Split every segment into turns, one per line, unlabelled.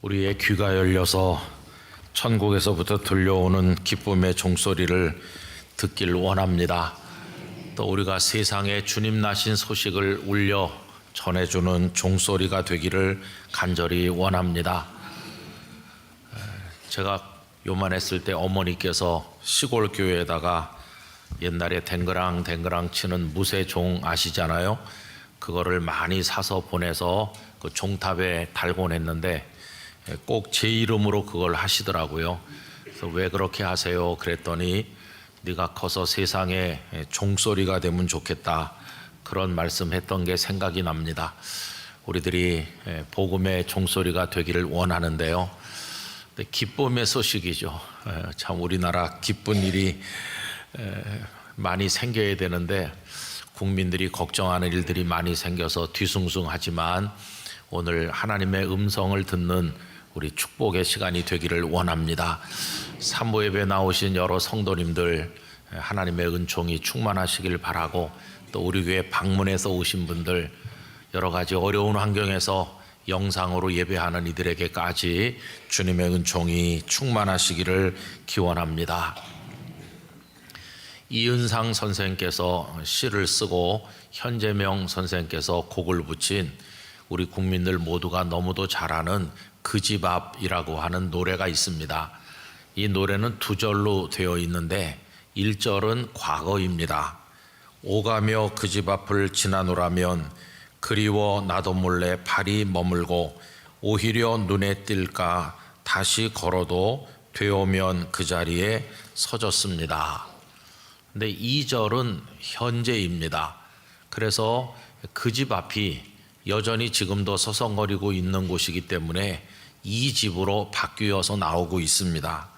우리의 귀가 열려서 천국에서부터 들려오는 기쁨의 종소리를 듣길 원합니다. 또 우리가 세상에 주님 나신 소식을 울려 전해주는 종소리가 되기를 간절히 원합니다. 제가 요만했을 때 어머니께서 시골 교회에다가 옛날에 댕그랑 치는 무쇠종 아시잖아요. 그거를 많이 사서 보내서 그 종탑에 달곤 했는데 꼭 제 이름으로 그걸 하시더라고요. 그래서 왜 그렇게 하세요? 그랬더니 네가 커서 세상에 종소리가 되면 좋겠다, 그런 말씀했던 게 생각이 납니다. 우리들이 복음의 종소리가 되기를 원하는데요. 기쁨의 소식이죠. 참 우리나라 기쁜 일이 많이 생겨야 되는데 국민들이 걱정하는 일들이 많이 생겨서 뒤숭숭하지만 오늘 하나님의 음성을 듣는 우리 축복의 시간이 되기를 원합니다. 산모 예배 나오신 여러 성도님들 하나님의 은총이 충만하시길 바라고, 또 우리 교회 방문해서 오신 분들, 여러 가지 어려운 환경에서 영상으로 예배하는 이들에게까지 주님의 은총이 충만하시기를 기원합니다. 이은상 선생께서 시를 쓰고 현재명 선생께서 곡을 붙인 우리 국민들 모두가 너무도 잘 아는 그 집 앞이라고 하는 노래가 있습니다. 이 노래는 두 절로 되어 있는데 1절은 과거입니다. 오가며 그 집 앞을 지나노라면 그리워 나도 몰래 발이 머물고 오히려 눈에 띌까 다시 걸어도 되오면 그 자리에 서졌습니다. 근데 2절은 현재입니다. 그래서 그 집 앞이 여전히 지금도 서성거리고 있는 곳이기 때문에 이 집으로 바뀌어서 나오고 있습니다.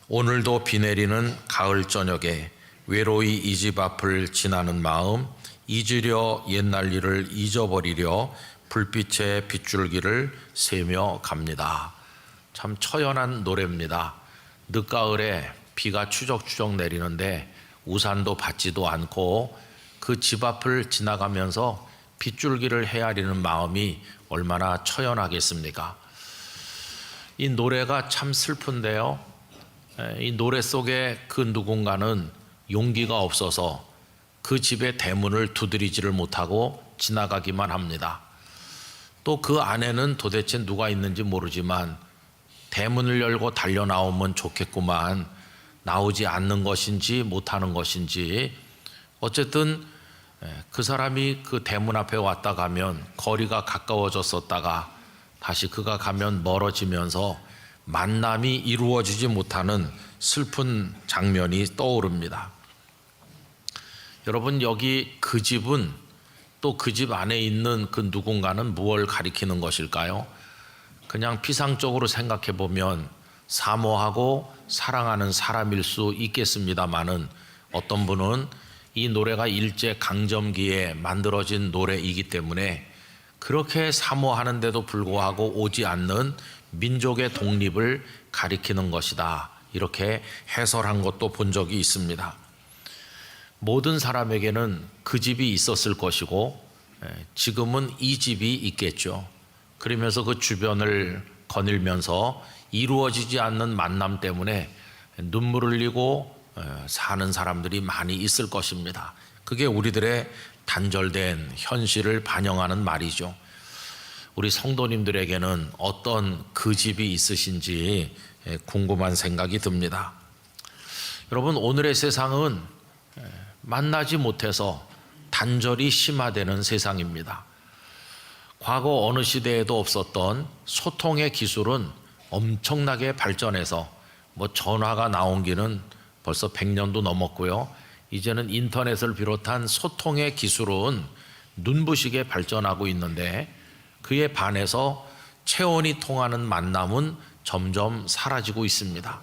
오늘도 비 내리는 가을 저녁에 외로이 이 집 앞을 지나는 마음, 잊으려 옛날 일을 잊어버리려 불빛의 빗줄기를 세며 갑니다. 참 처연한 노래입니다. 늦가을에 비가 추적추적 내리는데 우산도 받지도 않고 그 집 앞을 지나가면서 빗줄기를 헤아리는 마음이 얼마나 처연하겠습니까? 이 노래가 참 슬픈데요, 이 노래 속에 그 누군가는 용기가 없어서 그 집의 대문을 두드리지를 못하고 지나가기만 합니다. 또 그 안에는 도대체 누가 있는지 모르지만 대문을 열고 달려 나오면 좋겠구만, 나오지 않는 것인지 못하는 것인지 어쨌든 그 사람이 그 대문 앞에 왔다 가면 거리가 가까워졌었다가 다시 그가 가면 멀어지면서 만남이 이루어지지 못하는 슬픈 장면이 떠오릅니다. 여러분, 여기 그 집은 또 그 집 안에 있는 그 누군가는 무엇을 가리키는 것일까요? 그냥 피상적으로 생각해 보면 사모하고 사랑하는 사람일 수 있겠습니다마는 어떤 분은 이 노래가 일제 강점기에 만들어진 노래이기 때문에 그렇게 사모하는데도 불구하고 오지 않는 민족의 독립을 가리키는 것이다, 이렇게 해설한 것도 본 적이 있습니다. 모든 사람에게는 그 집이 있었을 것이고 지금은 이 집이 있겠죠. 그러면서 그 주변을 거닐면서 이루어지지 않는 만남 때문에 눈물을 흘리고 사는 사람들이 많이 있을 것입니다. 그게 우리들의 단절된 현실을 반영하는 말이죠. 우리 성도님들에게는 어떤 그 집이 있으신지 궁금한 생각이 듭니다. 여러분, 오늘의 세상은 만나지 못해서 단절이 심화되는 세상입니다. 과거 어느 시대에도 없었던 소통의 기술은 엄청나게 발전해서 전화가 나온 지는 벌써 100년도 넘었고요. 이제는 인터넷을 비롯한 소통의 기술은 눈부시게 발전하고 있는데 그에 반해서 체온이 통하는 만남은 점점 사라지고 있습니다.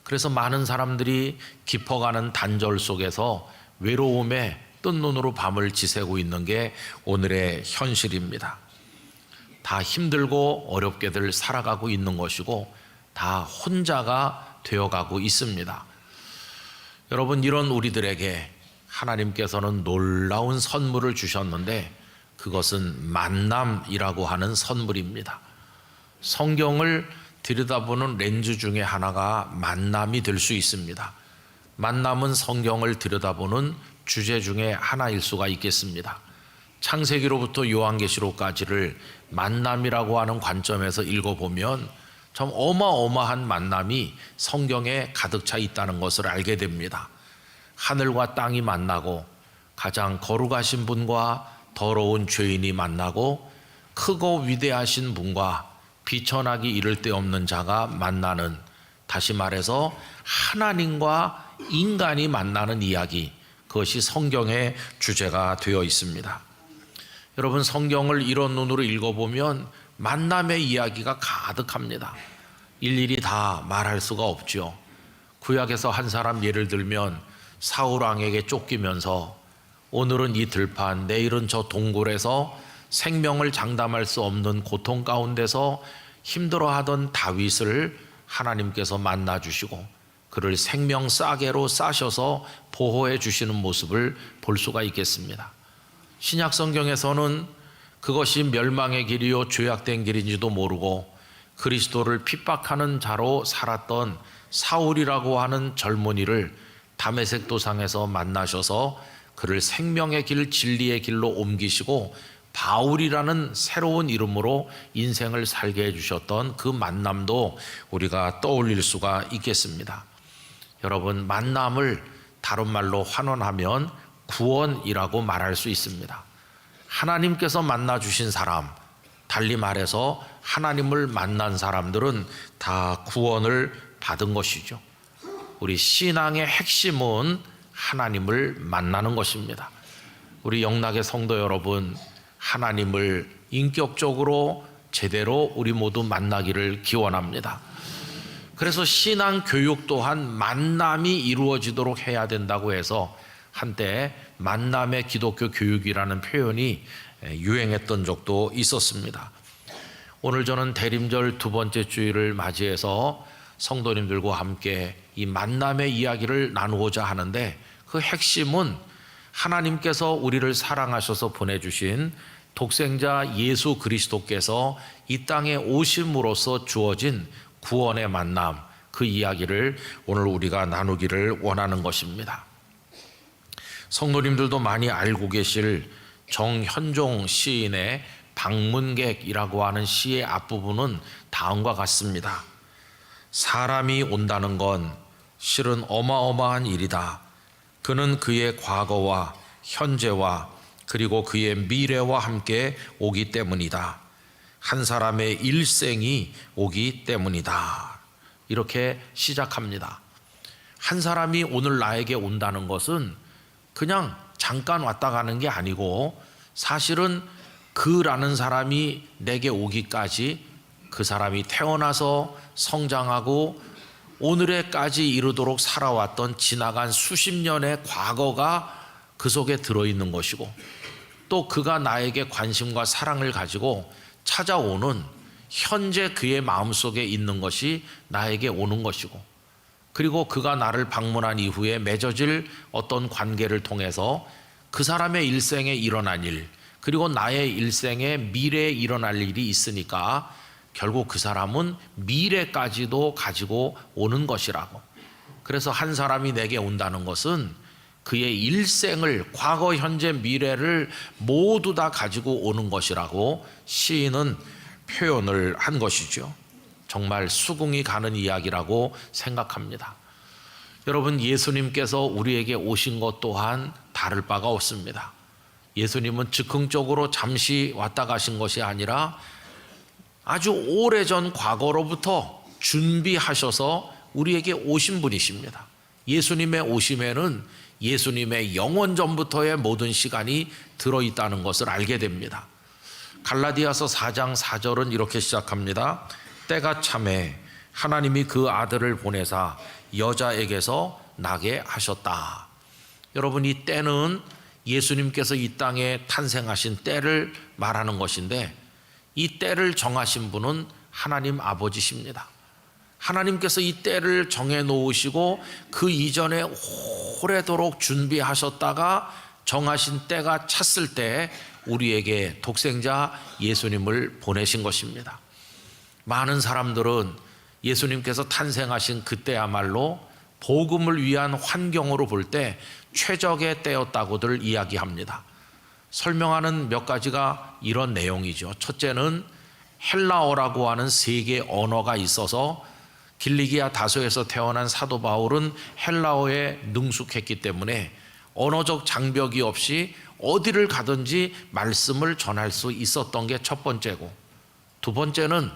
그래서 많은 사람들이 깊어가는 단절 속에서 외로움에 뜬 눈으로 밤을 지새고 있는 게 오늘의 현실입니다. 다 힘들고 어렵게들 살아가고 있는 것이고 다 혼자가 되어가고 있습니다. 여러분, 이런 우리들에게 하나님께서는 놀라운 선물을 주셨는데 그것은 만남이라고 하는 선물입니다. 성경을 들여다보는 렌즈 중에 하나가 만남이 될 수 있습니다. 만남은 성경을 들여다보는 주제 중에 하나일 수가 있겠습니다. 창세기로부터 요한계시록까지를 만남이라고 하는 관점에서 읽어보면 참 어마어마한 만남이 성경에 가득 차 있다는 것을 알게 됩니다. 하늘과 땅이 만나고, 가장 거룩하신 분과 더러운 죄인이 만나고, 크고 위대하신 분과 비천하기 이를 데 없는 자가 만나는, 다시 말해서 하나님과 인간이 만나는 이야기, 그것이 성경의 주제가 되어 있습니다. 여러분, 성경을 이런 눈으로 읽어보면 만남의 이야기가 가득합니다. 일일이 다 말할 수가 없죠. 구약에서 한 사람 예를 들면 사울 왕에게 쫓기면서 오늘은 이 들판, 내일은 저 동굴에서 생명을 장담할 수 없는 고통 가운데서 힘들어하던 다윗을 하나님께서 만나주시고 그를 생명 싸개로 싸셔서 보호해 주시는 모습을 볼 수가 있겠습니다. 신약 성경에서는 그것이 멸망의 길이요 죄악된 길인지도 모르고 그리스도를 핍박하는 자로 살았던 사울이라고 하는 젊은이를 다메섹 도상에서 만나셔서 그를 생명의 길, 진리의 길로 옮기시고 바울이라는 새로운 이름으로 인생을 살게 해주셨던 그 만남도 우리가 떠올릴 수가 있겠습니다. 여러분, 만남을 다른 말로 환원하면 구원이라고 말할 수 있습니다. 하나님께서 만나주신 사람, 달리 말해서 하나님을 만난 사람들은 다 구원을 받은 것이죠. 우리 신앙의 핵심은 하나님을 만나는 것입니다. 우리 영락의 성도 여러분, 하나님을 인격적으로 제대로 우리 모두 만나기를 기원합니다. 그래서 신앙 교육 또한 만남이 이루어지도록 해야 된다고 해서 한때 만남의 기독교 교육이라는 표현이 유행했던 적도 있었습니다. 오늘 저는 대림절 두 번째 주일을 맞이해서 성도님들과 함께 이 만남의 이야기를 나누고자 하는데, 그 핵심은 하나님께서 우리를 사랑하셔서 보내주신 독생자 예수 그리스도께서 이 땅에 오심으로써 주어진 구원의 만남, 그 이야기를 오늘 우리가 나누기를 원하는 것입니다. 성도님들도 많이 알고 계실 정현종 시인의 방문객이라고 하는 시의 앞부분은 다음과 같습니다. 사람이 온다는 건 실은 어마어마한 일이다. 그는 그의 과거와 현재와 그리고 그의 미래와 함께 오기 때문이다. 한 사람의 일생이 오기 때문이다. 이렇게 시작합니다. 한 사람이 오늘 나에게 온다는 것은 그냥 잠깐 왔다 가는 게 아니고, 사실은 그라는 사람이 내게 오기까지 그 사람이 태어나서 성장하고 오늘에까지 이르도록 살아왔던 지나간 수십 년의 과거가 그 속에 들어있는 것이고, 또 그가 나에게 관심과 사랑을 가지고 찾아오는 현재 그의 마음속에 있는 것이 나에게 오는 것이고, 그리고 그가 나를 방문한 이후에 맺어질 어떤 관계를 통해서 그 사람의 일생에 일어난 일, 그리고 나의 일생에 미래에 일어날 일이 있으니까 결국 그 사람은 미래까지도 가지고 오는 것이라고. 그래서 한 사람이 내게 온다는 것은 그의 일생을, 과거, 현재, 미래를 모두 다 가지고 오는 것이라고 시인은 표현을 한 것이죠. 정말 수긍이 가는 이야기라고 생각합니다. 여러분, 예수님께서 우리에게 오신 것 또한 다를 바가 없습니다. 예수님은 즉흥적으로 잠시 왔다 가신 것이 아니라 아주 오래전 과거로부터 준비하셔서 우리에게 오신 분이십니다. 예수님의 오심에는 예수님의 영원 전부터의 모든 시간이 들어있다는 것을 알게 됩니다. 갈라디아서 4장 4절은 이렇게 시작합니다. 때가 참에 하나님이 그 아들을 보내사 여자에게서 나게 하셨다. 여러분, 이 때는 예수님께서 이 땅에 탄생하신 때를 말하는 것인데, 이 때를 정하신 분은 하나님 아버지십니다. 하나님께서 이 때를 정해 놓으시고 그 이전에 오래도록 준비하셨다가 정하신 때가 찼을 때 우리에게 독생자 예수님을 보내신 것입니다. 많은 사람들은 예수님께서 탄생하신 그때야말로 복음을 위한 환경으로 볼 때 최적의 때였다고들 이야기합니다. 설명하는 몇 가지가 이런 내용이죠. 첫째는 헬라어라고 하는 세계 언어가 있어서 길리기아 다소에서 태어난 사도 바울은 헬라어에 능숙했기 때문에 언어적 장벽이 없이 어디를 가든지 말씀을 전할 수 있었던 게 첫 번째고, 두 번째는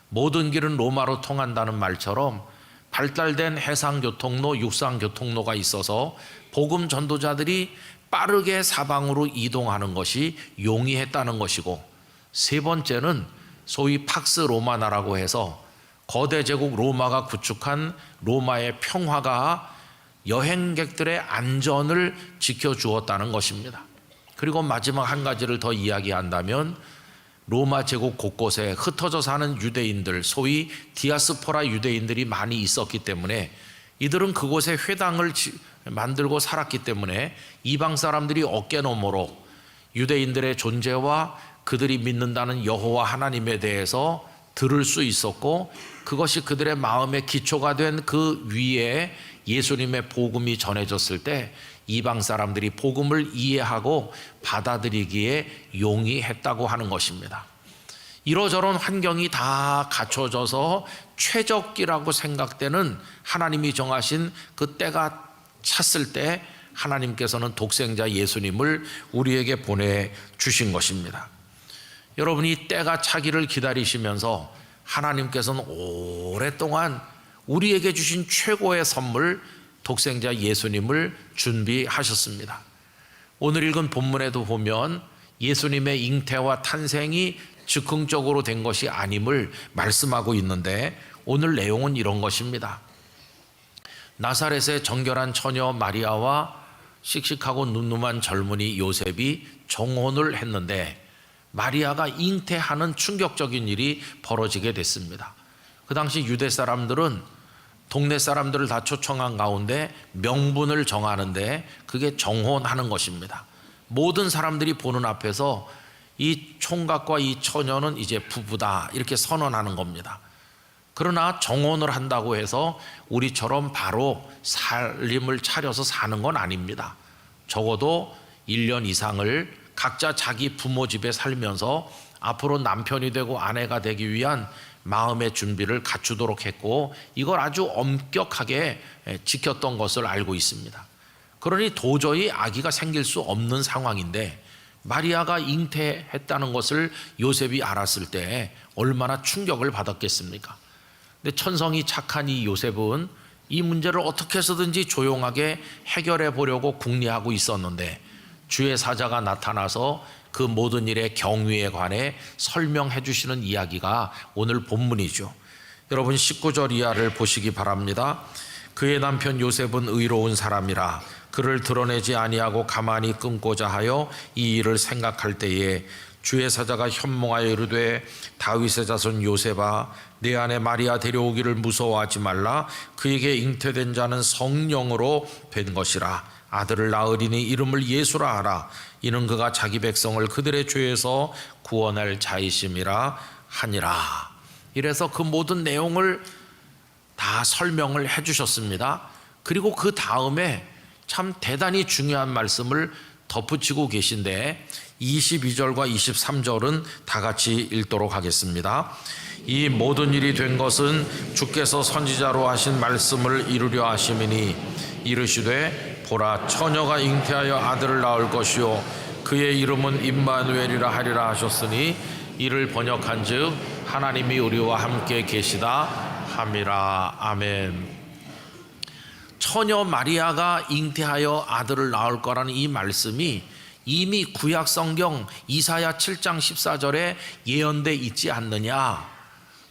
모든 길은 로마로 통한다는 말처럼 발달된 해상교통로, 육상교통로가 있어서 복음 전도자들이 빠르게 사방으로 이동하는 것이 용이했다는 것이고, 세 번째는 소위 팍스 로마나라고 해서 거대 제국 로마가 구축한 로마의 평화가 여행객들의 안전을 지켜주었다는 것입니다. 그리고 마지막 한 가지를 더 이야기한다면 로마 제국 곳곳에 흩어져 사는 유대인들, 소위 디아스포라 유대인들이 많이 있었기 때문에 이들은 그곳에 회당을 만들고 살았기 때문에 이방 사람들이 어깨너머로 유대인들의 존재와 그들이 믿는다는 여호와 하나님에 대해서 들을 수 있었고, 그것이 그들의 마음의 기초가 된 그 위에 예수님의 복음이 전해졌을 때 이방 사람들이 복음을 이해하고 받아들이기에 용이했다고 하는 것입니다. 이러저런 환경이 다 갖춰져서 최적기라고 생각되는 하나님이 정하신 그 때가 찼을 때 하나님께서는 독생자 예수님을 우리에게 보내주신 것입니다. 여러분이 때가 차기를 기다리시면서 하나님께서는 오랫동안 우리에게 주신 최고의 선물 독생자 예수님을 준비하셨습니다. 오늘 읽은 본문에도 보면 예수님의 잉태와 탄생이 즉흥적으로 된 것이 아님을 말씀하고 있는데, 오늘 내용은 이런 것입니다. 나사렛의 정결한 처녀 마리아와 씩씩하고 늠름한 젊은이 요셉이 정혼을 했는데 마리아가 잉태하는 충격적인 일이 벌어지게 됐습니다. 그 당시 유대 사람들은 동네 사람들을 다 초청한 가운데 명분을 정하는데 그게 정혼하는 것입니다. 모든 사람들이 보는 앞에서 이 총각과 이 처녀는 이제 부부다 이렇게 선언하는 겁니다. 그러나 정혼을 한다고 해서 우리처럼 바로 살림을 차려서 사는 건 아닙니다. 적어도 1년 이상을 각자 자기 부모 집에 살면서 앞으로 남편이 되고 아내가 되기 위한 마음의 준비를 갖추도록 했고, 이걸 아주 엄격하게 지켰던 것을 알고 있습니다. 그러니 도저히 아기가 생길 수 없는 상황인데 마리아가 잉태했다는 것을 요셉이 알았을 때 얼마나 충격을 받았겠습니까? 근데 천성이 착한 이 요셉은 이 문제를 어떻게 해서든지 조용하게 해결해 보려고 궁리하고 있었는데 주의 사자가 나타나서 그 모든 일의 경위에 관해 설명해 주시는 이야기가 오늘 본문이죠. 여러분 19절 이하를 보시기 바랍니다. 그의 남편 요셉은 의로운 사람이라 그를 드러내지 아니하고 가만히 끊고자 하여 이 일을 생각할 때에 주의 사자가 현몽하여 이르되 다윗의 자손 요셉아 내 아내 마리아 데려오기를 무서워하지 말라. 그에게 잉태된 자는 성령으로 된 것이라. 아들을 낳으리니 이름을 예수라 하라. 이는 그가 자기 백성을 그들의 죄에서 구원할 자이심이라 하니라. 이래서 그 모든 내용을 다 설명을 해 주셨습니다. 그리고 그 다음에 참 대단히 중요한 말씀을 덧붙이고 계신데 22절과 23절은 다 같이 읽도록 하겠습니다. 이 모든 일이 된 것은 주께서 선지자로 하신 말씀을 이루려 하심이니 이르시되 보라 처녀가 잉태하여 아들을 낳을 것이요 그의 이름은 임마누엘이라 하리라 하셨으니 이를 번역한즉 하나님이 우리와 함께 계시다 함이라. 아멘. 처녀 마리아가 잉태하여 아들을 낳을 거라는 이 말씀이 이미 구약 성경 이사야 7장 14절에 예언돼 있지 않느냐.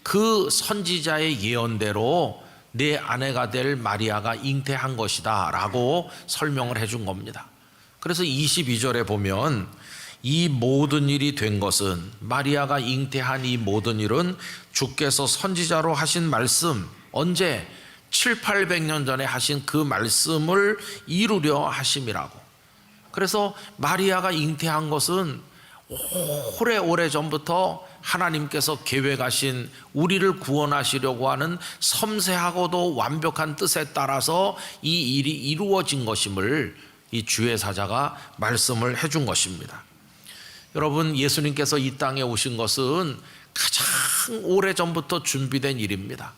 그 선지자의 예언대로 내 아내가 될 마리아가 잉태한 것이다 라고 설명을 해준 겁니다. 그래서 22절에 보면 이 모든 일이 된 것은, 마리아가 잉태한 이 모든 일은 주께서 선지자로 하신 말씀, 언제 700~800년 전에 하신 그 말씀을 이루려 하심이라고. 그래서 마리아가 잉태한 것은 오래 전부터 하나님께서 계획하신 우리를 구원하시려고 하는 섬세하고도 완벽한 뜻에 따라서 이 일이 이루어진 것임을 이 주의 사자가 말씀을 해준 것입니다. 여러분, 예수님께서 이 땅에 오신 것은 가장 오래 전부터 준비된 일입니다.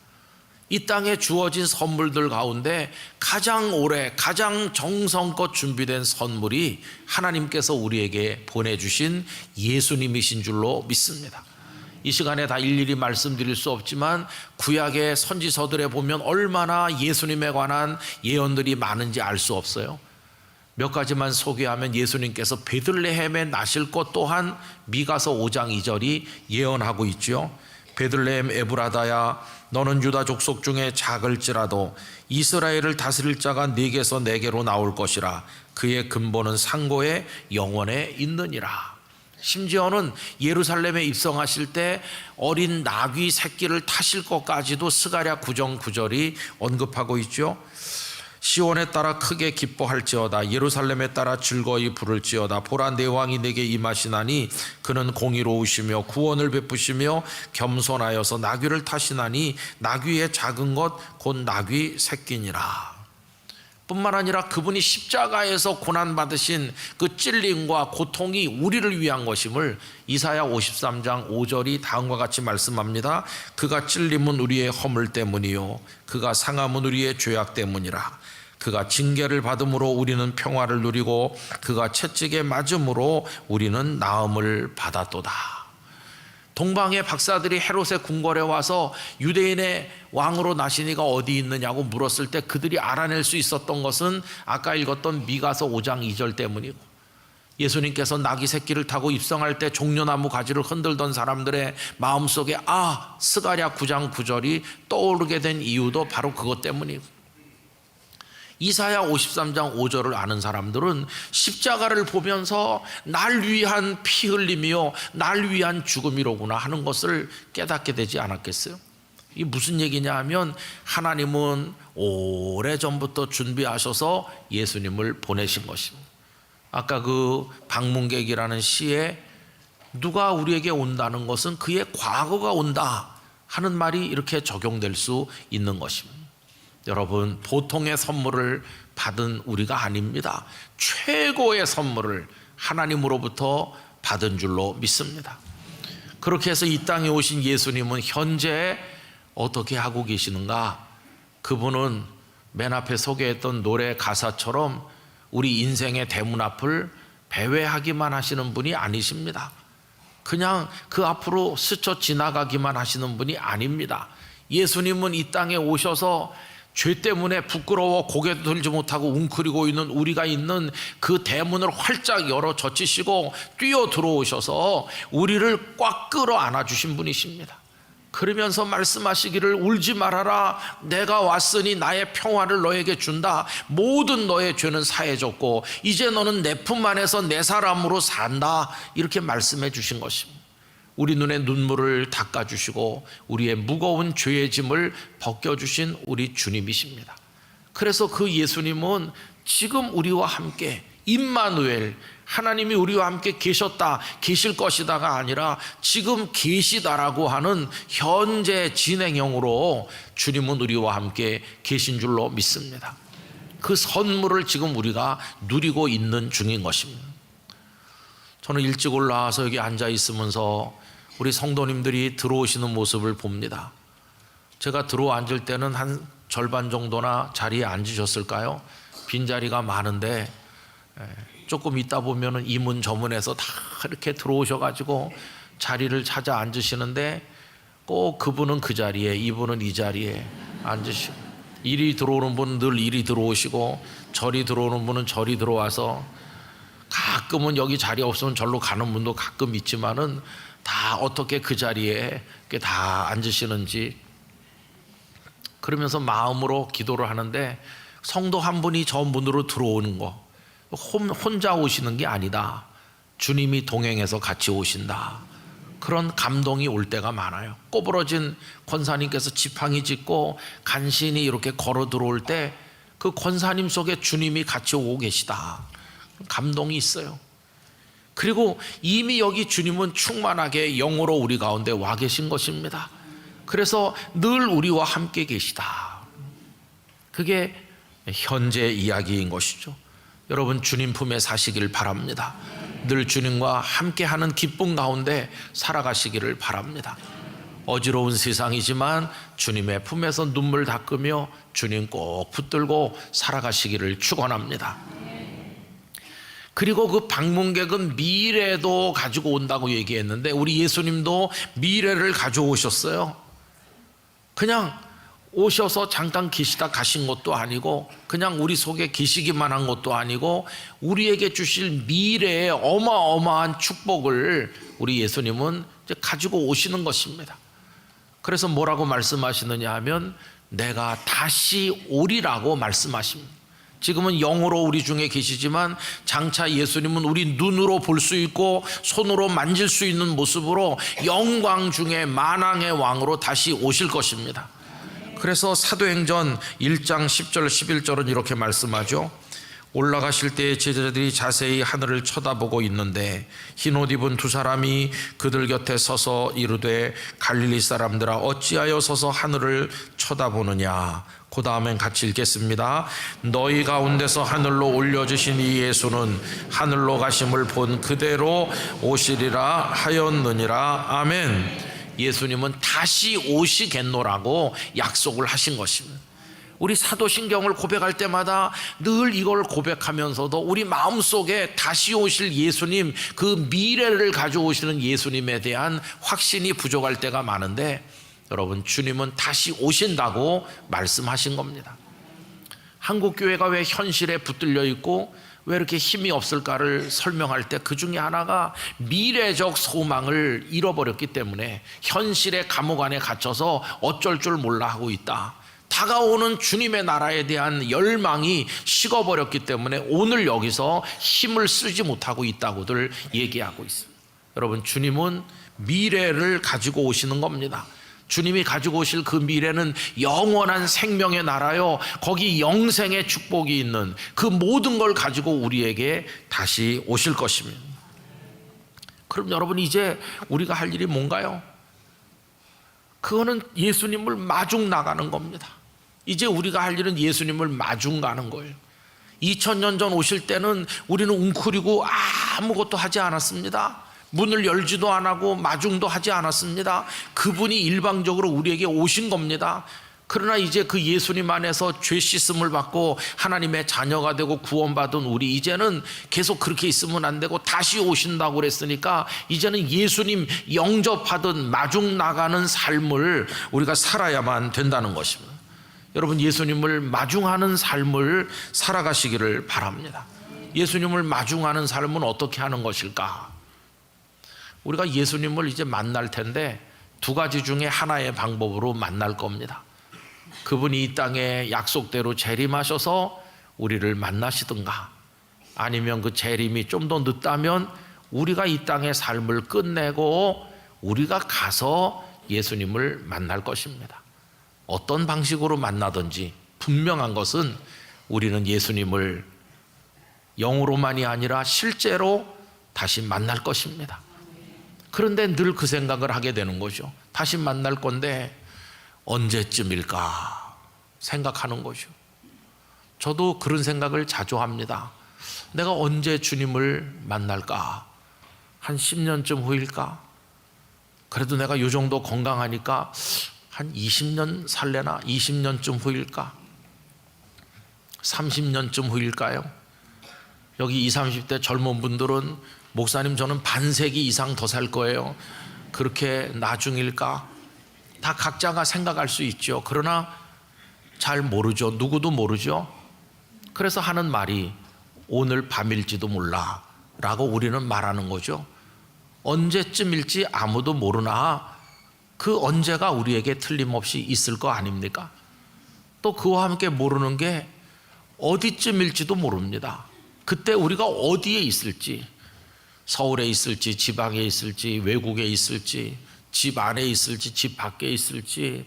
이 땅에 주어진 선물들 가운데 가장 오래, 가장 정성껏 준비된 선물이 하나님께서 우리에게 보내주신 예수님이신 줄로 믿습니다. 이 시간에 다 일일이 말씀드릴 수 없지만 구약의 선지서들에 보면 얼마나 예수님에 관한 예언들이 많은지 알 수 없어요. 몇 가지만 소개하면 예수님께서 베들레헴에 나실 것 또한 미가서 5장 2절이 예언하고 있죠. 베들레헴 에브라다야, 너는 유다 족속 중에 작을지라도 이스라엘을 다스릴 자가 네게서 네게로 나올 것이라. 그의 근본은 상고의 영원에 있느니라. 심지어는 예루살렘에 입성하실 때 어린 나귀 새끼를 타실 것까지도 스가랴 9장 9절이 언급하고 있죠. 시온에 따라 크게 기뻐할지어다. 예루살렘에 따라 즐거이 부를지어다. 보라, 내 왕이 내게 임하시나니 그는 공의로우시며 구원을 베푸시며 겸손하여서 나귀를 타시나니 나귀의 작은 것 곧 나귀 새끼니라. 뿐만 아니라 그분이 십자가에서 고난받으신 그 찔림과 고통이 우리를 위한 것임을 이사야 53장 5절이 다음과 같이 말씀합니다. 그가 찔림은 우리의 허물 때문이요 그가 상함은 우리의 죄악 때문이라. 그가 징계를 받음으로 우리는 평화를 누리고 그가 채찍에 맞음으로 우리는 나음을 받았도다. 동방의 박사들이 헤롯의 궁궐에 와서 유대인의 왕으로 나시니가 어디 있느냐고 물었을 때 그들이 알아낼 수 있었던 것은 아까 읽었던 미가서 5장 2절 때문이고, 예수님께서 나귀 새끼를 타고 입성할 때 종려나무 가지를 흔들던 사람들의 마음속에 스가랴 9장 9절이 떠오르게 된 이유도 바로 그것 때문이고, 이사야 53장 5절을 아는 사람들은 십자가를 보면서 날 위한 피 흘림이요 날 위한 죽음이로구나 하는 것을 깨닫게 되지 않았겠어요? 이게 무슨 얘기냐 하면 하나님은 오래전부터 준비하셔서 예수님을 보내신 것입니다. 아까 그 방문객이라는 시에 누가 우리에게 온다는 것은 그의 과거가 온다 하는 말이 이렇게 적용될 수 있는 것입니다. 여러분, 보통의 선물을 받은 우리가 아닙니다. 최고의 선물을 하나님으로부터 받은 줄로 믿습니다. 그렇게 해서 이 땅에 오신 예수님은 현재 어떻게 하고 계시는가? 그분은 맨 앞에 소개했던 노래 가사처럼 우리 인생의 대문 앞을 배회하기만 하시는 분이 아니십니다. 그냥 그 앞으로 스쳐 지나가기만 하시는 분이 아닙니다. 예수님은 이 땅에 오셔서 죄 때문에 부끄러워 고개도 들지 못하고 웅크리고 있는 우리가 있는 그 대문을 활짝 열어 젖히시고 뛰어 들어오셔서 우리를 꽉 끌어 안아 주신 분이십니다. 그러면서 말씀하시기를 울지 말아라. 내가 왔으니 나의 평화를 너에게 준다. 모든 너의 죄는 사해졌고 이제 너는 내 품 안에서 내 사람으로 산다. 이렇게 말씀해 주신 것입니다. 우리 눈에 눈물을 닦아주시고 우리의 무거운 죄의 짐을 벗겨주신 우리 주님이십니다. 그래서 그 예수님은 지금 우리와 함께 임마누엘, 하나님이 우리와 함께 계셨다, 계실 것이다가 아니라 지금 계시다라고 하는 현재 진행형으로 주님은 우리와 함께 계신 줄로 믿습니다. 그 선물을 지금 우리가 누리고 있는 중인 것입니다. 저는 일찍 올라와서 여기 앉아 있으면서 우리 성도님들이 들어오시는 모습을 봅니다. 제가 들어와 앉을 때는 한 절반 정도나 자리에 앉으셨을까요? 빈자리가 많은데 조금 있다 보면은 이문 저문에서 다 이렇게 들어오셔가지고 자리를 찾아 앉으시는데 꼭 그분은 그 자리에, 이분은 이 자리에 앉으시고, 이리 들어오는 분은 늘 이리 들어오시고 저리 들어오는 분은 저리 들어와서, 가끔은 여기 자리 없으면 절로 가는 분도 가끔 있지만은 다 어떻게 그 자리에 다 앉으시는지, 그러면서 마음으로 기도를 하는데 성도 한 분이 저 문으로 들어오는 거 혼자 오시는 게 아니다. 주님이 동행해서 같이 오신다. 그런 감동이 올 때가 많아요. 꼬부러진 권사님께서 지팡이 짚고 간신히 이렇게 걸어 들어올 때 그 권사님 속에 주님이 같이 오고 계시다. 감동이 있어요. 그리고 이미 여기 주님은 충만하게 영으로 우리 가운데 와 계신 것입니다. 그래서 늘 우리와 함께 계시다. 그게 현재 이야기인 것이죠. 여러분, 주님 품에 사시길 바랍니다. 늘 주님과 함께하는 기쁨 가운데 살아가시기를 바랍니다. 어지러운 세상이지만 주님의 품에서 눈물 닦으며 주님 꼭 붙들고 살아가시기를 축원합니다. 그리고 그 방문객은 미래도 가지고 온다고 얘기했는데 우리 예수님도 미래를 가져오셨어요. 그냥 오셔서 잠깐 계시다 가신 것도 아니고 그냥 우리 속에 계시기만 한 것도 아니고 우리에게 주실 미래의 어마어마한 축복을 우리 예수님은 이제 가지고 오시는 것입니다. 그래서 뭐라고 말씀하시느냐 하면 내가 다시 오리라고 말씀하십니다. 지금은 영으로 우리 중에 계시지만 장차 예수님은 우리 눈으로 볼 수 있고 손으로 만질 수 있는 모습으로 영광 중에 만왕의 왕으로 다시 오실 것입니다. 그래서 사도행전 1장 10절 11절은 이렇게 말씀하죠. 올라가실 때 제자들이 자세히 하늘을 쳐다보고 있는데 흰옷 입은 두 사람이 그들 곁에 서서 이르되 갈릴리 사람들아 어찌하여 서서 하늘을 쳐다보느냐. 그 다음엔 같이 읽겠습니다. 너희 가운데서 하늘로 올려주신 이 예수는 하늘로 가심을 본 그대로 오시리라 하였느니라. 아멘. 예수님은 다시 오시겠노라고 약속을 하신 것입니다. 우리 사도신경을 고백할 때마다 늘 이걸 고백하면서도 우리 마음속에 다시 오실 예수님, 그 미래를 가져오시는 예수님에 대한 확신이 부족할 때가 많은데 여러분, 주님은 다시 오신다고 말씀하신 겁니다. 한국교회가 왜 현실에 붙들려 있고 왜 이렇게 힘이 없을까를 설명할 때 그 중에 하나가 미래적 소망을 잃어버렸기 때문에 현실의 감옥 안에 갇혀서 어쩔 줄 몰라 하고 있다. 다가오는 주님의 나라에 대한 열망이 식어버렸기 때문에 오늘 여기서 힘을 쓰지 못하고 있다고들 얘기하고 있습니다. 여러분, 주님은 미래를 가지고 오시는 겁니다. 주님이 가지고 오실 그 미래는 영원한 생명의 나라요, 거기 영생의 축복이 있는 그 모든 걸 가지고 우리에게 다시 오실 것입니다. 그럼 여러분, 이제 우리가 할 일이 뭔가요? 그거는 예수님을 마중 나가는 겁니다. 이제 우리가 할 일은 예수님을 마중 가는 거예요. 2000년 전 오실 때는 우리는 웅크리고 아무것도 하지 않았습니다. 문을 열지도 안 하고 마중도 하지 않았습니다. 그분이 일방적으로 우리에게 오신 겁니다. 그러나 이제 그 예수님 안에서 죄 씻음을 받고 하나님의 자녀가 되고 구원받은 우리, 이제는 계속 그렇게 있으면 안 되고 다시 오신다고 그랬으니까 이제는 예수님 영접하듯 마중 나가는 삶을 우리가 살아야만 된다는 것입니다. 여러분, 예수님을 마중하는 삶을 살아가시기를 바랍니다. 예수님을 마중하는 삶은 어떻게 하는 것일까? 우리가 예수님을 이제 만날 텐데 두 가지 중에 하나의 방법으로 만날 겁니다. 그분이 이 땅에 약속대로 재림하셔서 우리를 만나시든가, 아니면 그 재림이 좀 더 늦다면 우리가 이 땅의 삶을 끝내고 우리가 가서 예수님을 만날 것입니다. 어떤 방식으로 만나든지 분명한 것은 우리는 예수님을 영으로만이 아니라 실제로 다시 만날 것입니다. 그런데 늘 그 생각을 하게 되는 거죠. 다시 만날 건데 언제쯤일까 생각하는 거죠. 저도 그런 생각을 자주 합니다. 내가 언제 주님을 만날까? 한 10년쯤 후일까? 그래도 내가 요 정도 건강하니까 한 20년 살래나? 20년쯤 후일까? 30년쯤 후일까요? 여기 20, 30대 젊은 분들은 목사님 저는 반세기 이상 더 살 거예요. 그렇게 나중일까? 다 각자가 생각할 수 있죠. 그러나 잘 모르죠. 누구도 모르죠. 그래서 하는 말이 오늘 밤일지도 몰라 라고 우리는 말하는 거죠. 언제쯤일지 아무도 모르나 그 언제가 우리에게 틀림없이 있을 거 아닙니까? 또 그와 함께 모르는 게 어디쯤일지도 모릅니다. 그때 우리가 어디에 있을지, 서울에 있을지, 지방에 있을지, 외국에 있을지, 집 안에 있을지, 집 밖에 있을지,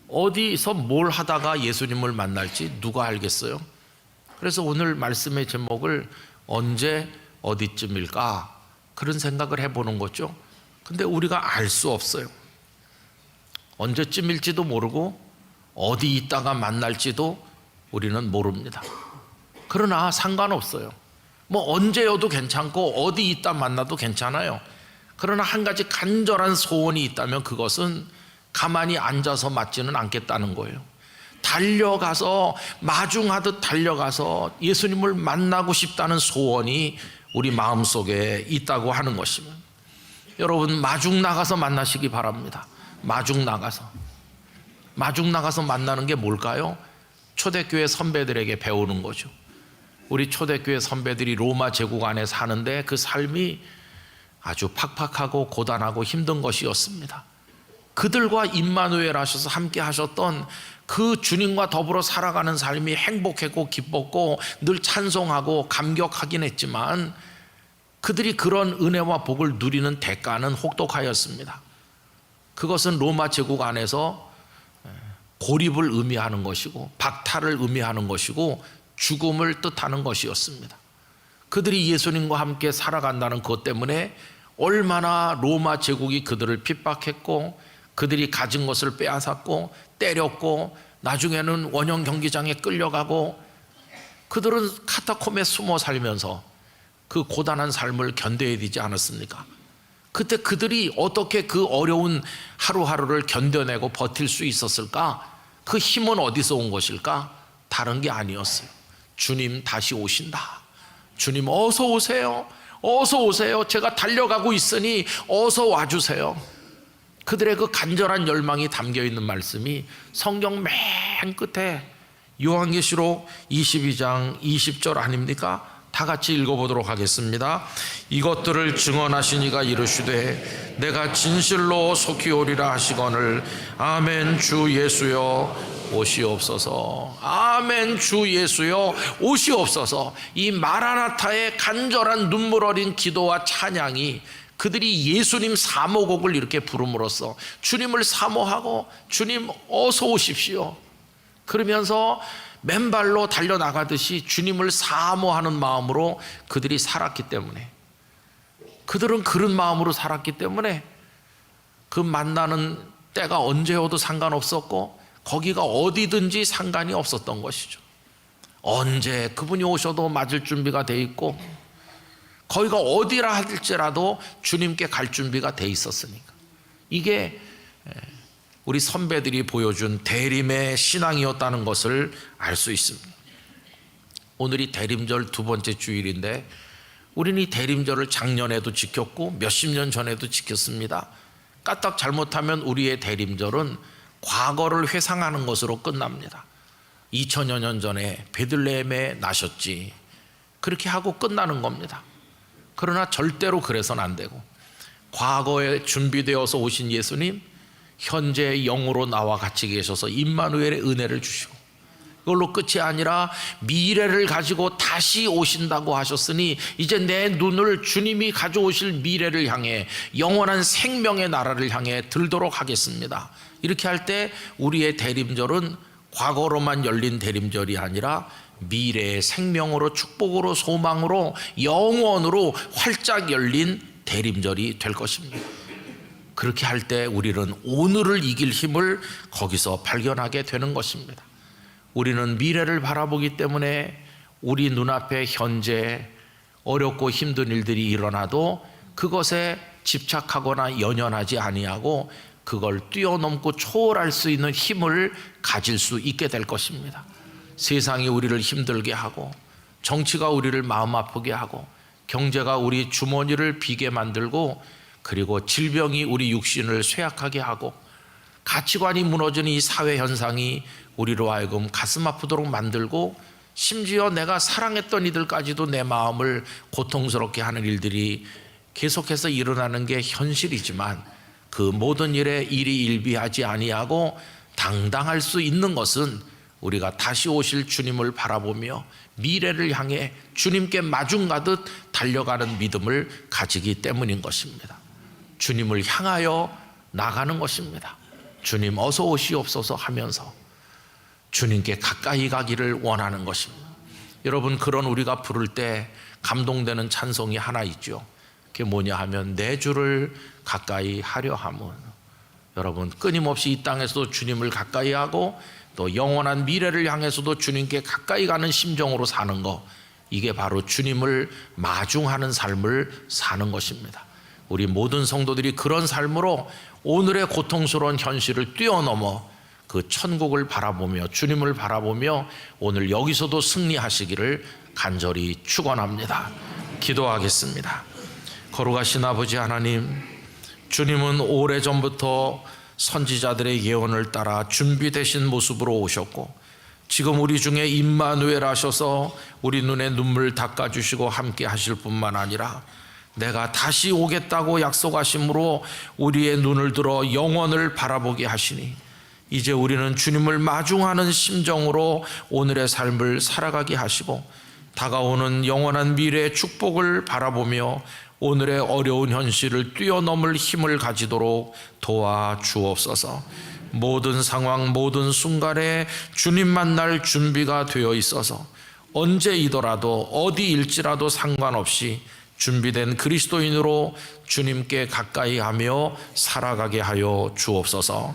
어디서 뭘 하다가 예수님을 만날지 누가 알겠어요? 그래서 오늘 말씀의 제목을 언제 어디쯤일까? 그런 생각을 해보는 거죠. 근데 우리가 알 수 없어요. 언제쯤일지도 모르고 어디 있다가 만날지도 우리는 모릅니다. 그러나 상관없어요. 뭐 언제여도 괜찮고 어디 있다 만나도 괜찮아요. 그러나 한 가지 간절한 소원이 있다면 그것은 가만히 앉아서 맞지는 않겠다는 거예요. 달려가서 마중하듯 달려가서 예수님을 만나고 싶다는 소원이 우리 마음속에 있다고 하는 것입니다. 여러분, 마중 나가서 만나시기 바랍니다. 마중 나가서 만나는 게 뭘까요? 초대교회 선배들에게 배우는 거죠. 우리 초대교회 선배들이 로마 제국 안에 사는데 그 삶이 아주 팍팍하고 고단하고 힘든 것이었습니다. 그들과 임마누엘 하셔서 함께 하셨던 그 주님과 더불어 살아가는 삶이 행복했고 기뻤고 늘 찬송하고 감격하긴 했지만 그들이 그런 은혜와 복을 누리는 대가는 혹독하였습니다. 그것은 로마 제국 안에서 고립을 의미하는 것이고 박탈을 의미하는 것이고 죽음을 뜻하는 것이었습니다. 그들이 예수님과 함께 살아간다는 것 때문에 얼마나 로마 제국이 그들을 핍박했고 그들이 가진 것을 빼앗았고 때렸고 나중에는 원형 경기장에 끌려가고 그들은 카타콤에 숨어 살면서 그 고단한 삶을 견뎌야 되지 않았습니까? 그때 그들이 어떻게 그 어려운 하루하루를 견뎌내고 버틸 수 있었을까? 그 힘은 어디서 온 것일까? 다른 게 아니었어요. 주님 다시 오신다. 주님 어서 오세요. 어서 오세요. 제가 달려가고 있으니 어서 와주세요. 그들의 그 간절한 열망이 담겨있는 말씀이 성경 맨 끝에 요한계시록 22장 20절 아닙니까? 다 같이 읽어보도록 하겠습니다. 이것들을 증언하신 이가 이르시되 내가 진실로 속히 오리라 하시거늘 아멘. 주 예수여 오시옵소서. 아멘. 주 예수여 오시옵소서. 이 마라나타의 간절한 눈물 어린 기도와 찬양이 그들이 예수님 사모곡을 이렇게 부름으로써 주님을 사모하고 주님 어서 오십시오 그러면서 맨발로 달려나가듯이 주님을 사모하는 마음으로 그들이 살았기 때문에, 그들은 그런 마음으로 살았기 때문에 그 만나는 때가 언제여도 상관없었고 거기가 어디든지 상관이 없었던 것이죠. 언제 그분이 오셔도 맞을 준비가 돼 있고 거기가 어디라 할지라도 주님께 갈 준비가 돼 있었으니까. 이게 우리 선배들이 보여준 대림의 신앙이었다는 것을 알 수 있습니다. 오늘이 대림절 두 번째 주일인데 우리는 이 대림절을 작년에도 지켰고 몇십 년 전에도 지켰습니다. 까딱 잘못하면 우리의 대림절은 과거를 회상하는 것으로 끝납니다. 2000여 년 전에 베들레헴에 나셨지 그렇게 하고 끝나는 겁니다. 그러나 절대로 그래서는 안 되고 과거에 준비되어서 오신 예수님 현재 영으로 나와 같이 계셔서 임마누엘의 은혜를 주시고 이걸로 끝이 아니라 미래를 가지고 다시 오신다고 하셨으니 이제 내 눈을 주님이 가져오실 미래를 향해 영원한 생명의 나라를 향해 들도록 하겠습니다. 이렇게 할 때 우리의 대림절은 과거로만 열린 대림절이 아니라 미래의 생명으로 축복으로 소망으로 영원으로 활짝 열린 대림절이 될 것입니다. 그렇게 할 때 우리는 오늘을 이길 힘을 거기서 발견하게 되는 것입니다. 우리는 미래를 바라보기 때문에 우리 눈앞에 현재 어렵고 힘든 일들이 일어나도 그것에 집착하거나 연연하지 아니하고 그걸 뛰어넘고 초월할 수 있는 힘을 가질 수 있게 될 것입니다. 세상이 우리를 힘들게 하고 정치가 우리를 마음 아프게 하고 경제가 우리 주머니를 비게 만들고 그리고 질병이 우리 육신을 쇠약하게 하고 가치관이 무너지는 이 사회 현상이 우리로 하여금 가슴 아프도록 만들고 심지어 내가 사랑했던 이들까지도 내 마음을 고통스럽게 하는 일들이 계속해서 일어나는 게 현실이지만 그 모든 일에 일희일비하지 아니하고 당당할 수 있는 것은 우리가 다시 오실 주님을 바라보며 미래를 향해 주님께 마중 가듯 달려가는 믿음을 가지기 때문인 것입니다. 주님을 향하여 나가는 것입니다. 주님 어서 오시옵소서 하면서 주님께 가까이 가기를 원하는 것입니다. 여러분, 그런 우리가 부를 때 감동되는 찬송이 하나 있죠. 그게 뭐냐 하면 내 주를 가까이 하려 함은. 여러분, 끊임없이 이 땅에서도 주님을 가까이 하고 또 영원한 미래를 향해서도 주님께 가까이 가는 심정으로 사는 것, 이게 바로 주님을 마중하는 삶을 사는 것입니다. 우리 모든 성도들이 그런 삶으로 오늘의 고통스러운 현실을 뛰어넘어 그 천국을 바라보며 주님을 바라보며 오늘 여기서도 승리하시기를 간절히 축원합니다. 기도하겠습니다. 거룩하신 아버지 하나님, 주님은 오래전부터 선지자들의 예언을 따라 준비되신 모습으로 오셨고 지금 우리 중에 임마누엘 하셔서 우리 눈에 눈물 닦아주시고 함께 하실 뿐만 아니라 내가 다시 오겠다고 약속하심으로 우리의 눈을 들어 영원을 바라보게 하시니 이제 우리는 주님을 마중하는 심정으로 오늘의 삶을 살아가게 하시고 다가오는 영원한 미래의 축복을 바라보며 오늘의 어려운 현실을 뛰어넘을 힘을 가지도록 도와주옵소서. 모든 상황, 모든 순간에 주님 만날 준비가 되어 있어서 언제이더라도 어디일지라도 상관없이 준비된 그리스도인으로 주님께 가까이 하며 살아가게 하여 주옵소서.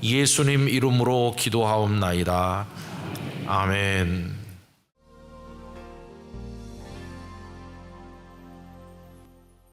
예수님 이름으로 기도하옵나이다. 아멘.